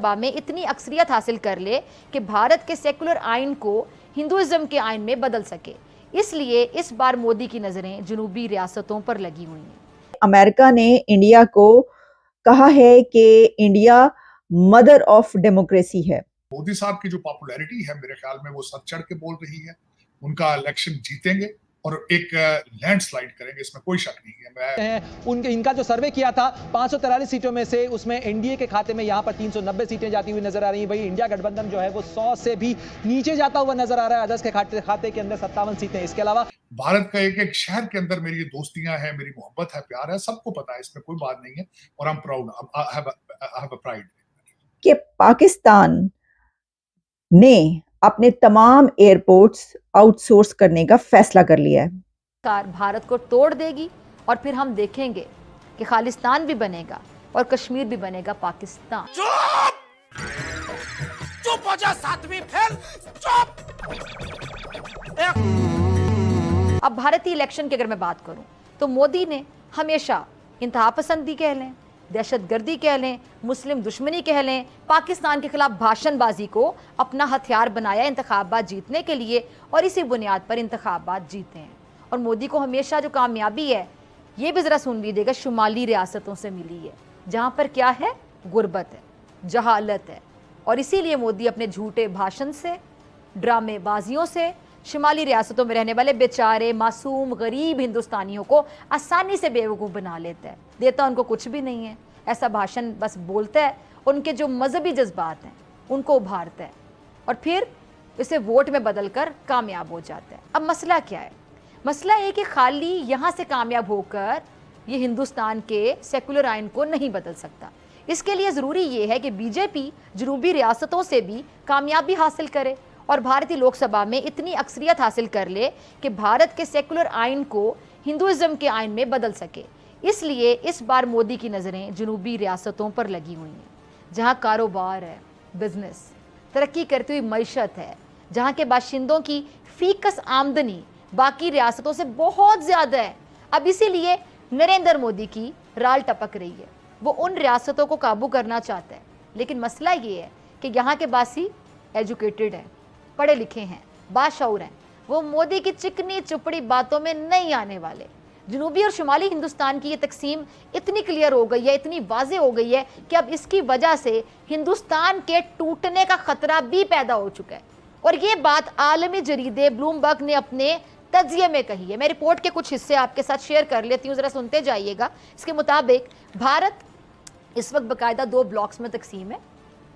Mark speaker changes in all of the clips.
Speaker 1: सभा में इतनी अक्सरियत हासिल कर ले कि भारत के सेकुलर आइन को हिंदुइज्म के आइन में बदल सके। इसलिए इस बार मोदी की नजरें जुनूबी रियासतों पर लगी हुई हैं।
Speaker 2: अमेरिका ने इंडिया को कहा है कि इंडिया मदर ऑफ डेमोक्रेसी है।
Speaker 3: मोदी साहब की जो पॉपुलैरिटी है मेरे ख्याल में वो सर चढ़ के बोल रही है। उनका इलेक्शन जीतेंगे और एक लैंडस्लाइड करेंगे, इसमें कोई शक नहीं है।
Speaker 4: इनका जो सर्वे किया था 543 सीटों में से उसमें एनडीए के खाते में यहां पर 390 सीटें जाती हुई नजर आ रही है। भाई इंडिया गठबंधन जो है वो 100 से भी नीचे जाता हुआ नजर आ रहा है। अदर्स के खाते के अंदर 57 सीटें। इसके अलावा
Speaker 3: भारत का एक एक शहर के अंदर मेरी दोस्तियां हैं, मेरी मोहब्बत है, प्यार है, सबको पता है, इसमें कोई बात नहीं है। और I am proud, I have a pride
Speaker 2: कि पाकिस्तान ने अपने तमाम एयरपोर्ट्स आउटसोर्स करने का फैसला कर लिया है।
Speaker 1: सरकार भारत को तोड़ देगी और फिर हम देखेंगे कि खालिस्तान भी बनेगा और कश्मीर भी बनेगा पाकिस्तान।
Speaker 5: चुप हो जा सातवीं फेल, चुप।
Speaker 1: अब भारतीय इलेक्शन की अगर मैं बात करूं तो मोदी ने हमेशा इंतहा पसंदी कह लें, दहशतगर्दी कह लें, मुस्लिम दुश्मनी कह लें, पाकिस्तान के खिलाफ भाषणबाजी को अपना हथियार बनाया इंतखाबात जीतने के लिए और इसी बुनियाद पर इंतखाबात जीते हैं। और मोदी को हमेशा जो कामयाबी है ये भी ज़रा सुन लीजिएगा, शुमाली रियासतों से मिली है जहाँ पर क्या है, गुर्बत है, जहालत है। और इसीलिए मोदी अपने झूठे भाषण से, ड्रामेबाजियों से शुमाली रियासतों में रहने वाले बेचारे मासूम गरीब हिंदुस्तानियों को आसानी से बेवकूफ़ बना लेता है। देता उनको कुछ भी नहीं है, ऐसा भाषण बस बोलता है, उनके जो मजहबी जज्बात हैं उनको उभारता है और फिर इसे वोट में बदलकर कामयाब हो जाता है। अब मसला क्या है? मसला ये कि खाली यहाँ से कामयाब होकर ये हिंदुस्तान के सेकुलर आइन को नहीं बदल सकता। इसके लिए ज़रूरी ये है कि बीजेपी जुनूबी रियासतों से भी कामयाबी हासिल करे और भारतीय लोकसभा में इतनी अक्सरियत हासिल कर ले कि भारत के सेकुलर आइन को हिंदुइज्म के आइन में बदल सके। इसलिए इस बार मोदी की नज़रें जुनूबी रियासतों पर लगी हुई हैं जहाँ कारोबार है, बिजनेस, तरक्की करती हुई मईशत है, जहाँ के बाशिंदों की फीकस आमदनी बाकी रियासतों से बहुत ज़्यादा है। अब इसीलिए नरेंद्र मोदी की राल टपक रही है। वो उन रियासतों को काबू करना चाहता है, लेकिन मसला ये है कि यहाँ के बासी एजुकेटेड हैं, पढ़े लिखे हैं, बाशऊर हैं। वो मोदी की चिकनी चुपड़ी बातों में नहीं आने वाले। जनूबी और शुमाली हिंदुस्तान की ये तकसीम इतनी क्लियर हो गई है, इतनी वाजे हो गई है कि अब इसकी वजह से हिंदुस्तान के टूटने का खतरा भी पैदा हो चुका है। और ये बात आलमी जरीदे ब्लूमबर्ग ने अपने तज्जिए में कही है। मैं रिपोर्ट के कुछ हिस्से आपके साथ शेयर कर लेती हूँ, ज़रा सुनते जाइएगा। इसके मुताबिक भारत इस वक्त बाकायदा 2 ब्लॉक्स में तकसीम है।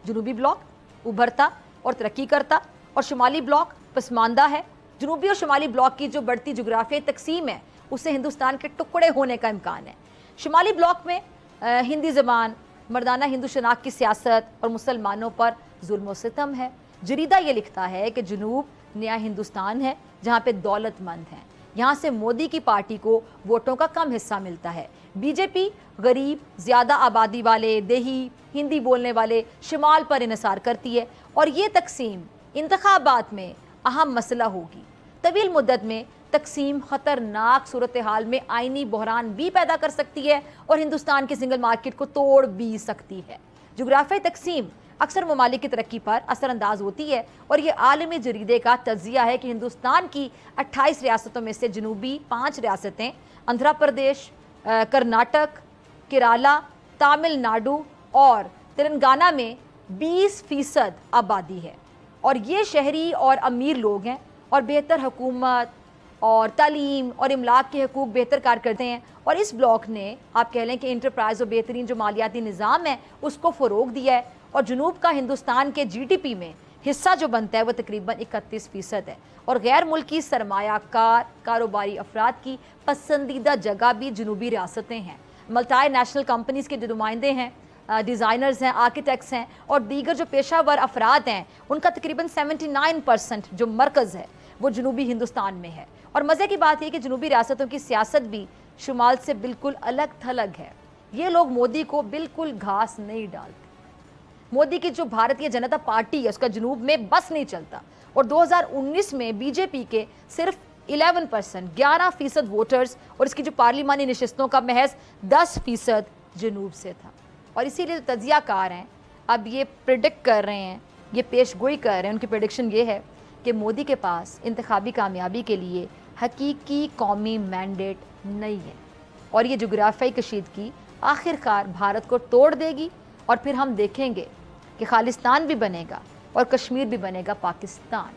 Speaker 1: जनूबी ब्लॉक उभरता और तरक्की करता और शुमाली ब्लॉक पसमानदा है। जनूबी और शुमाली ब्लॉक की जो बढ़ती जोग्राफियाई तकसीम है उससे हिंदुस्तान के टुकड़े होने का इम्कान है। शुमाली ब्लॉक में हिंदी ज़बान, मर्दाना हिंदू शनाख्त की सियासत और मुसलमानों पर जुल्म व सितम है। जरीदा ये लिखता है कि जनूब नया हिंदुस्तान है जहाँ पे दौलतमंद हैं। यहाँ से मोदी की पार्टी को वोटों का कम हिस्सा मिलता है। बीजेपी गरीब, ज़्यादा आबादी वाले, देही, हिंदी बोलने वाले शुमाल पर इन्हिसार करती है और ये तकसीम इंतखाबात में अहम मसला होगी। तवील मुद्दत में तकसीम ख़तरनाक सूरत हाल में आइनी बहरान भी पैदा कर सकती है और हिंदुस्तान की सिंगल मार्केट को तोड़ भी सकती है। जोग्राफियाई तकसीम अक्सर ममालिक की तरक्की पर असरअंदाज होती है और ये आलमी जरीदे का तज्जिया है कि हिंदुस्तान की 28 रियासतों में से जनूबी 5 रियासतें आंध्र प्रदेश, कर्नाटक, केरला, तमिलनाडु और तेलंगाना में 20% आबादी है और ये शहरी और अमीर लोग हैं और बेहतर हुकूमत और तालीम और इमलाक के हकूक़ बेहतर कार करते हैं। और इस ब्लॉक ने आप कह लें कि इंटरप्राइज और बेहतरीन जो मालियाती निज़ाम है उसको फ़रोग दिया है और जुनूब का हिंदुस्तान के जीडीपी में हिस्सा जो बनता है वो तकरीबन 31% है। और गैर मुल्की सरमायाकार कारोबारी अफराद की पसंदीदा जगह भी जनूबी रियासतें हैं। मल्टी नेशनल कंपनीज़ के जो नुमाइंदे हैं, डिज़ाइनर्स हैं, आर्किटेक्ट्स हैं और दीगर जो पेशावर अफराद हैं, उनका तकरीबन 79% जो मरकज़ है वो जनूबी हिंदुस्तान में है। और मज़े की बात है कि जनूबी रियासतों की सियासत भी शुमाल से बिल्कुल अलग थलग है। ये लोग मोदी को बिल्कुल घास नहीं डालते। मोदी की जो भारतीय जनता पार्टी है उसका जनूब में बस नहीं चलता और 2019 में बीजेपी के सिर्फ 11% वोटर्स और इसकी जो पार्लिमानी नशिस्तों का महज 10% जनूब से था। और इसीलिए तजियाकार हैं अब ये प्रिडिक्ट कर रहे हैं, ये पेशगोई कर रहे हैं, उनकी प्रिडिक्शन ये है कि मोदी के पास इंतखाबी कामयाबी के लिए हकीकी कौमी मैंडेट नहीं है और ये जोग्राफियाई कशीदगी आखिरकार भारत को तोड़ देगी और फिर हम देखेंगे कि खालिस्तान भी बनेगा और कश्मीर भी बनेगा पाकिस्तान।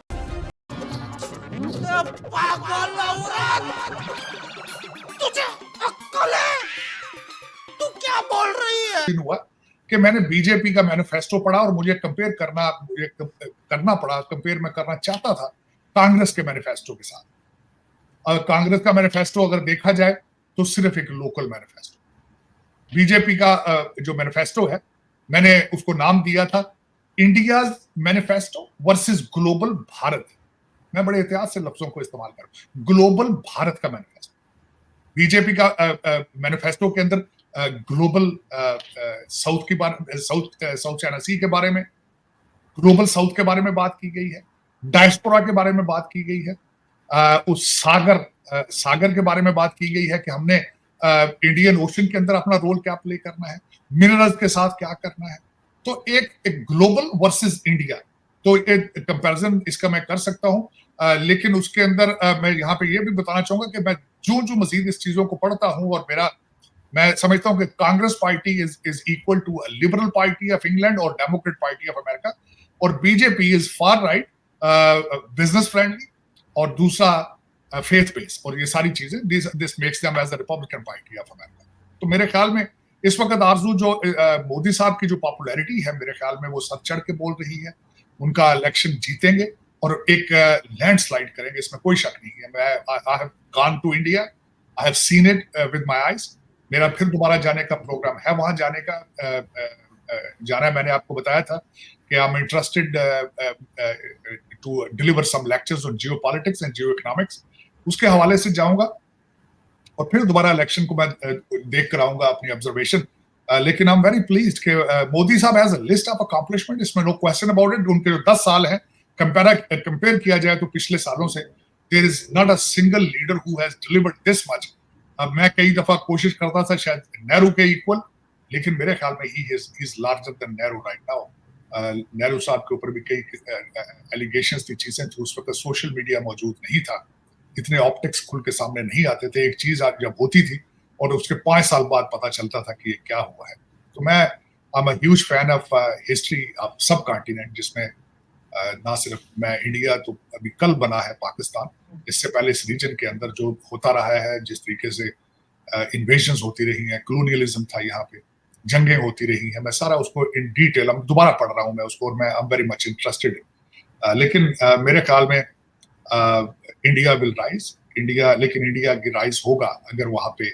Speaker 5: पागल औरत, तुझे अक्ल है? तू क्या बोल रही है?
Speaker 3: हुआ कि मैंने बीजेपी का मैनिफेस्टो पढ़ा और मुझे कंपेयर करना पड़ा, कंपेयर मैं करना चाहता था कांग्रेस के मैनिफेस्टो के साथ। कांग्रेस का मैनिफेस्टो अगर देखा जाए तो सिर्फ एक लोकल मैनिफेस्टो। बीजेपी का जो मैनिफेस्टो है, मैंने उसको नाम दिया था India manifesto versus global Bharat. मैं बड़े एहतियात से लफ्जों को इस्तेमाल करूं, ग्लोबल भारत का मैनिफेस्टो। बीजेपी का मैनिफेस्टो के अंदर ग्लोबल साउथ चाइना सी के बारे में, ग्लोबल साउथ के बारे में बात की गई है, डायस्पोरा के बारे में बात की गई है, उस सागर के बारे में बात की गई है कि हमने इंडियन ओशन के अंदर अपना रोल क्या प्ले करना है, मिनरल्स के साथ क्या करना है। तो एक ग्लोबल वर्सेस इंडिया, तो एक कंपैरिजन इसका मैं कर सकता हूं। लेकिन उसके अंदर मैं यहाँ पे ये भी बताना चाहूंगा कि मैं जो मजीद इस चीजों को पढ़ता हूं और मैं समझता हूं कि Congress party is equal to Liberal Party of England और डेमोक्रेट पार्टी ऑफ अमेरिका, और BJP is far right, business friendly, और दूसरा फेथ बेस्ड, और ये सारी चीजें this makes them as the Republican Party of America. तो मेरे ख्याल में इस वक्त आरजू जो मोदी साहब की जो पॉपुलैरिटी है, मेरे ख्याल में वो सर चढ़ के बोल रही है। उनका इलेक्शन जीतेंगे और एक लैंडस्लाइड करेंगे, इसमें कोई शक नहीं है। I have gone to India, I have seen it with my eyes. मेरा फिर दोबारा जाने का प्रोग्राम है, वहां जाने का जाना। मैंने आपको बताया था कि I am interested to deliver some lectures on geopolitics and geoeconomics, उसके हवाले से जाऊंगा और फिर दोबारा इलेक्शन को मैं देख कर आऊंगा अपनी ऑब्जर्वेशन। लेकिन आई एम वेरी प्लीज्ड कि मोदी साहब has a list of accomplishment, इसमें नो क्वेश्चन अबाउट इट। उनके जो 10 साल हैं, कंपेयर किया जाए तो पिछले सालों से, there is not a single leader who has delivered this much. अब मैं कई दफा कोशिश करता था शायद नेहरू के इक्वल, लेकिन मेरे ख्याल में he is larger than Nehru right now. Nehru साहब के ऊपर भी कई एलिगेशंस थी, चीजें थी, उस वक्त सोशल मीडिया मौजूद नहीं था, इतने ऑप्टिक्स खुल के सामने नहीं आते थे। एक चीज जब होती थी और उसके 5 साल बाद पता चलता था कि ये क्या हुआ है। तो मैं I am a huge fan of history of सब कॉन्टिनेंट, जिसमें ना सिर्फ मैं इंडिया, तो अभी कल बना है पाकिस्तान, इससे पहले इस रीजन के अंदर जो होता रहा है, जिस तरीके से इन्वेजन्स होती रही हैं, कॉलोनियलिज्म था, यहाँ पे जंगें होती रही हैं, मैं सारा उसको इन डिटेल अब दोबारा पढ़ रहा हूँ मैं उसको, और मैं I am very much interested. लेकिन मेरे ख्याल में इंडिया विल राइज, लेकिन इंडिया की राइज होगा अगर वहां पे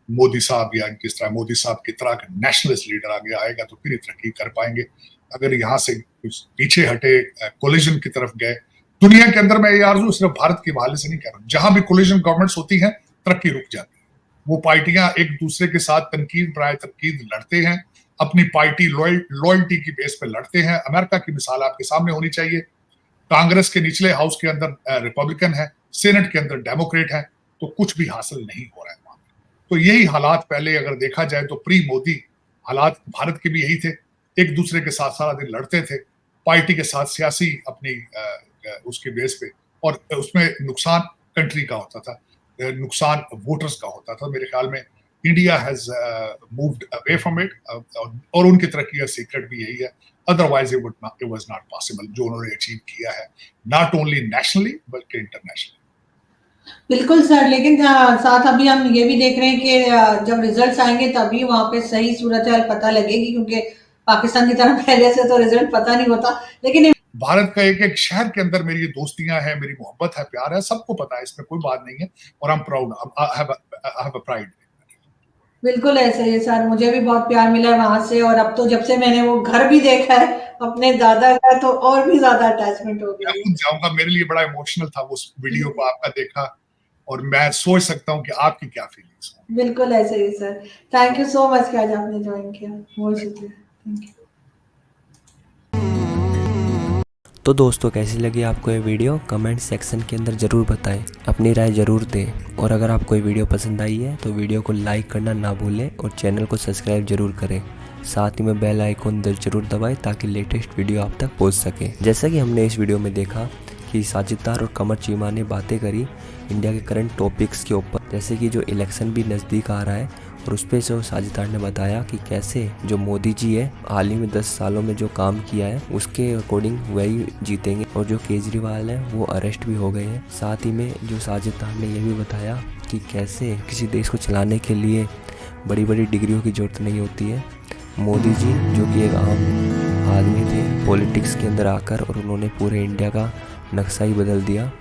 Speaker 3: मोदी साहब या किस तरह मोदी साहब की तरह का नेशनलिस्ट लीडर आगे आएगा तो फिर तरक्की कर पाएंगे। अगर यहाँ से कुछ पीछे हटे, कोलिजन की तरफ गए, दुनिया के अंदर मैं ये आरज़ू सिर्फ भारत के हवाले से नहीं कह रहा हूँ, जहां भी कोलिजन गवर्नमेंट्स होती हैं तरक्की रुक जाती है। वो पार्टियां एक दूसरे के साथ तनकीद बराए तनकीद लड़ते हैं, अपनी पार्टी लॉयल्टी की बेस पे लड़ते हैं। अमेरिका की मिसाल आपके सामने होनी चाहिए। कांग्रेस के निचले हाउस के अंदर रिपब्लिकन है, सेनेट के अंदर डेमोक्रेट है, तो कुछ भी हासिल नहीं हो रहा है वहां। तो यही हालात पहले अगर देखा जाए तो प्री मोदी हालात भारत के भी यही थे, एक दूसरे के साथ सारा दिन लड़ते थे, पार्टी के साथ सियासी अपनी उसके बेस पे, और उसमें नुकसान कंट्री का होता था, नुकसान वोटर्स का होता था। मेरे ख्याल में India has moved away from it, और उनकी तरक्की का सीक्रेट भी यही है। Otherwise it was not possible जो उन्होंने अचीव किया है, नॉट ओनली नेशनली बल्कि इंटरनेशनली।
Speaker 6: बिल्कुल सर, लेकिन साथ अभी हम ये भी देख रहे हैं कि जब रिजल्ट्स आएंगे तभी वहां पे सही सूरत हाल पता लगेगी, क्योंकि पाकिस्तान की तरफ पहले से तो रिजल्ट पता नहीं होता। लेकिन
Speaker 3: भारत का एक एक शहर के अंदर मेरी दोस्तियां हैं, मेरी मोहब्बत है, प्यार है, सबको पता है, इसमें कोई बात नहीं है, और I am proud, I have a pride.
Speaker 6: बिल्कुल ऐसे ही सर, मुझे भी बहुत प्यार मिला है वहां से, और अब तो जब से मैंने वो घर भी देखा है अपने दादा का, तो और भी ज्यादा अटैचमेंट हो गया।
Speaker 3: मैं जाऊंगा, मेरे लिए बड़ा इमोशनल था वो वीडियो को आपका देखा, और मैं सोच सकता हूँ कि आपकी क्या फीलिंग्स हो।
Speaker 6: बिल्कुल ऐसे ही sir, thank you so much कि आज आपने ज्वाइन किया, बहुत शुक्रिया, थैंक यू।
Speaker 7: तो दोस्तों, कैसी लगी आपको ये वीडियो कमेंट सेक्शन के अंदर ज़रूर बताएं, अपनी राय ज़रूर दें, और अगर आपको ये वीडियो पसंद आई है तो वीडियो को लाइक करना ना भूलें और चैनल को सब्सक्राइब ज़रूर करें। साथ ही में बेल आइकॉन जरूर दबाएं ताकि लेटेस्ट वीडियो आप तक पहुंच सके। जैसा कि हमने इस वीडियो में देखा कि साजिददार और कमर चीमा ने बातें करी इंडिया के करंट टॉपिक्स के ऊपर, जैसे कि जो इलेक्शन भी नज़दीक आ रहा है और उस पर जो साजिददार ने बताया कि कैसे जो मोदी जी है हाल ही में 10 सालों में जो काम किया है उसके अकॉर्डिंग वही जीतेंगे, और जो केजरीवाल है वो अरेस्ट भी हो गए हैं। साथ ही में जो साजिददार ने यह भी बताया कि कैसे किसी देश को चलाने के लिए बड़ी बड़ी डिग्रियों की ज़रूरत नहीं होती है। मोदी जी जो कि एक आम आदमी थे पॉलिटिक्स के अंदर आकर, और उन्होंने पूरे इंडिया का नक्शा ही बदल दिया।